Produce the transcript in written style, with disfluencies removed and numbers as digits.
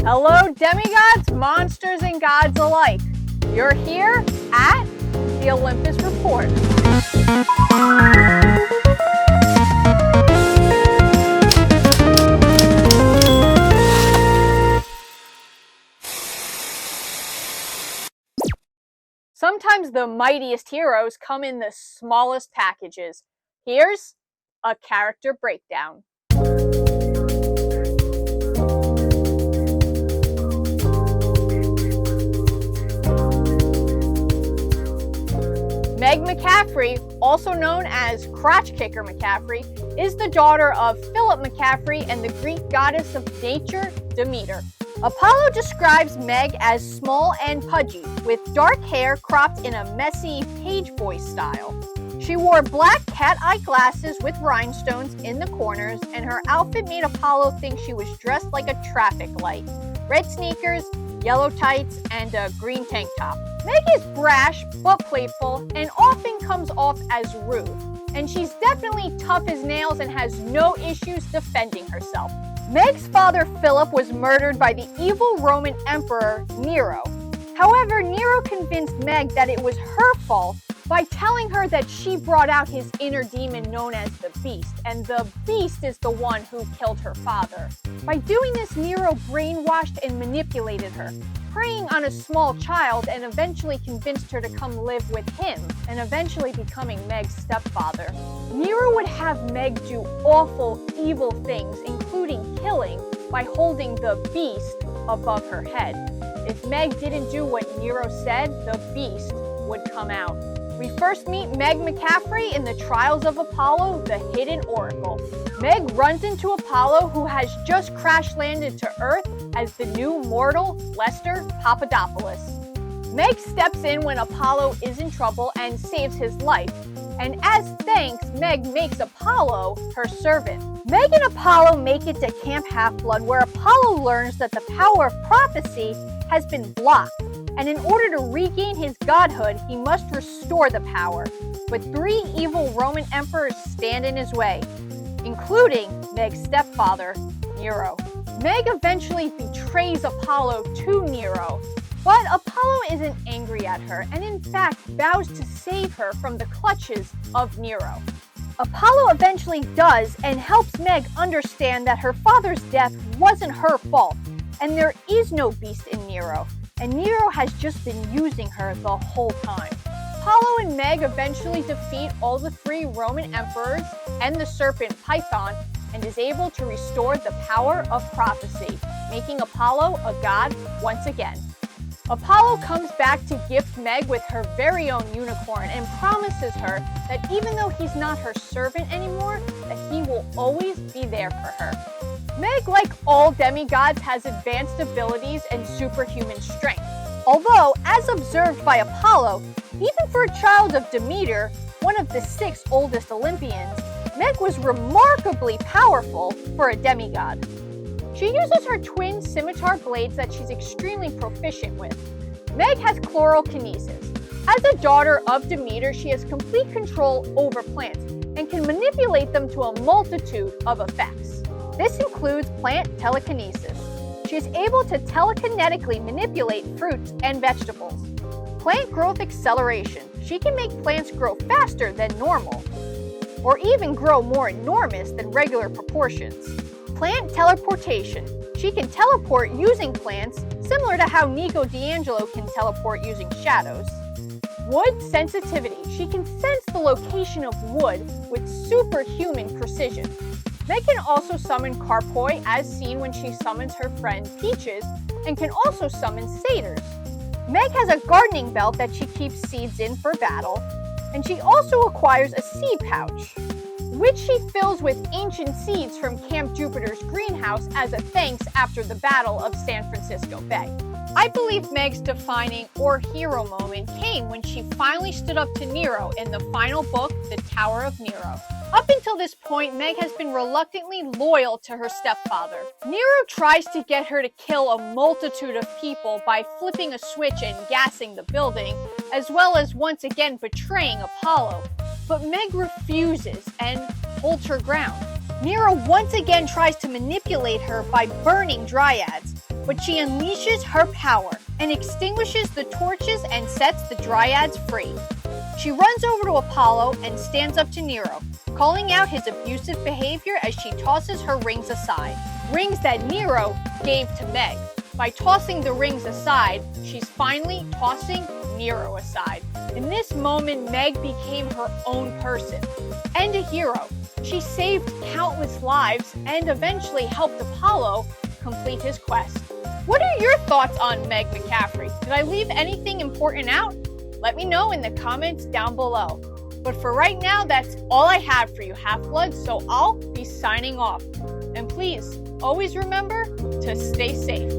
Hello, demigods, monsters, and gods alike. You're here at the Olympus Report. Sometimes the mightiest heroes come in the smallest packages. Here's a character breakdown. Meg McCaffrey, also known as Crotch Kicker McCaffrey, is the daughter of Philip McCaffrey and the Greek goddess of nature, Demeter. Apollo describes Meg as small and pudgy, with dark hair cropped in a messy page voice style. She wore black cat-eye glasses with rhinestones in the corners, and her outfit made Apollo think she was dressed like a traffic light. Red sneakers, yellow tights, and a green tank top. Meg is brash but playful and often comes off as rude. And she's definitely tough as nails and has no issues defending herself. Meg's father Philip was murdered by the evil Roman Emperor Nero. However, Nero convinced Meg that it was her fault by telling her that she brought out his inner demon known as the Beast, and the Beast is the one who killed her father. By doing this, Nero brainwashed and manipulated her, preying on a small child and eventually convinced her to come live with him, and eventually becoming Meg's stepfather. Nero would have Meg do awful, evil things, including killing, by holding the Beast above her head. If Meg didn't do what Nero said, the Beast would come out. We first meet Meg McCaffrey in the Trials of Apollo, the Hidden Oracle. Meg runs into Apollo, who has just crash-landed to Earth as the new mortal, Lester Papadopoulos. Meg steps in when Apollo is in trouble and saves his life. And as thanks, Meg makes Apollo her servant. Meg and Apollo make it to Camp Half-Blood, where Apollo learns that the power of prophecy has been blocked. And in order to regain his godhood, he must restore the power. But 3 evil Roman emperors stand in his way, including Meg's stepfather, Nero. Meg eventually betrays Apollo to Nero, but Apollo isn't angry at her, and in fact vows to save her from the clutches of Nero. Apollo eventually does and helps Meg understand that her father's death wasn't her fault, and there is no beast in Nero. And Nero has just been using her the whole time. Apollo and Meg eventually defeat all the 3 Roman emperors and the serpent Python, and is able to restore the power of prophecy, making Apollo a god once again. Apollo comes back to gift Meg with her very own unicorn and promises her that even though he's not her servant anymore, that he will always be there for her. Meg, like all demigods, has advanced abilities and superhuman strength. Although, as observed by Apollo, even for a child of Demeter, one of the 6 oldest Olympians, Meg was remarkably powerful for a demigod. She uses her twin scimitar blades that she's extremely proficient with. Meg has chlorokinesis. As a daughter of Demeter, she has complete control over plants and can manipulate them to a multitude of effects. This includes plant telekinesis. She is able to telekinetically manipulate fruits and vegetables. Plant growth acceleration. She can make plants grow faster than normal, or even grow more enormous than regular proportions. Plant teleportation. She can teleport using plants, similar to how Nico D'Angelo can teleport using shadows. Wood sensitivity. She can sense the location of wood with superhuman precision. Meg can also summon Carpoi, as seen when she summons her friend Peaches, and can also summon satyrs. Meg has a gardening belt that she keeps seeds in for battle, and she also acquires a seed pouch, which she fills with ancient seeds from Camp Jupiter's greenhouse as a thanks after the Battle of San Francisco Bay. I believe Meg's defining or hero moment came when she finally stood up to Nero in the final book, The Tower of Nero. Up until this point, Meg has been reluctantly loyal to her stepfather. Nero tries to get her to kill a multitude of people by flipping a switch and gassing the building, as well as once again betraying Apollo. But Meg refuses and holds her ground. Nero once again tries to manipulate her by burning dryads, but she unleashes her power and extinguishes the torches and sets the Dryads free. She runs over to Apollo and stands up to Nero, calling out his abusive behavior as she tosses her rings aside. Rings that Nero gave to Meg. By tossing the rings aside, she's finally tossing Nero aside. In this moment, Meg became her own person and a hero. She saved countless lives and eventually helped Apollo complete his quest. What are your thoughts on Meg McCaffrey? Did I leave anything important out? Let me know in the comments down below. But for right now, that's all I have for you, Half-Bloods, so I'll be signing off. And please, always remember to stay safe.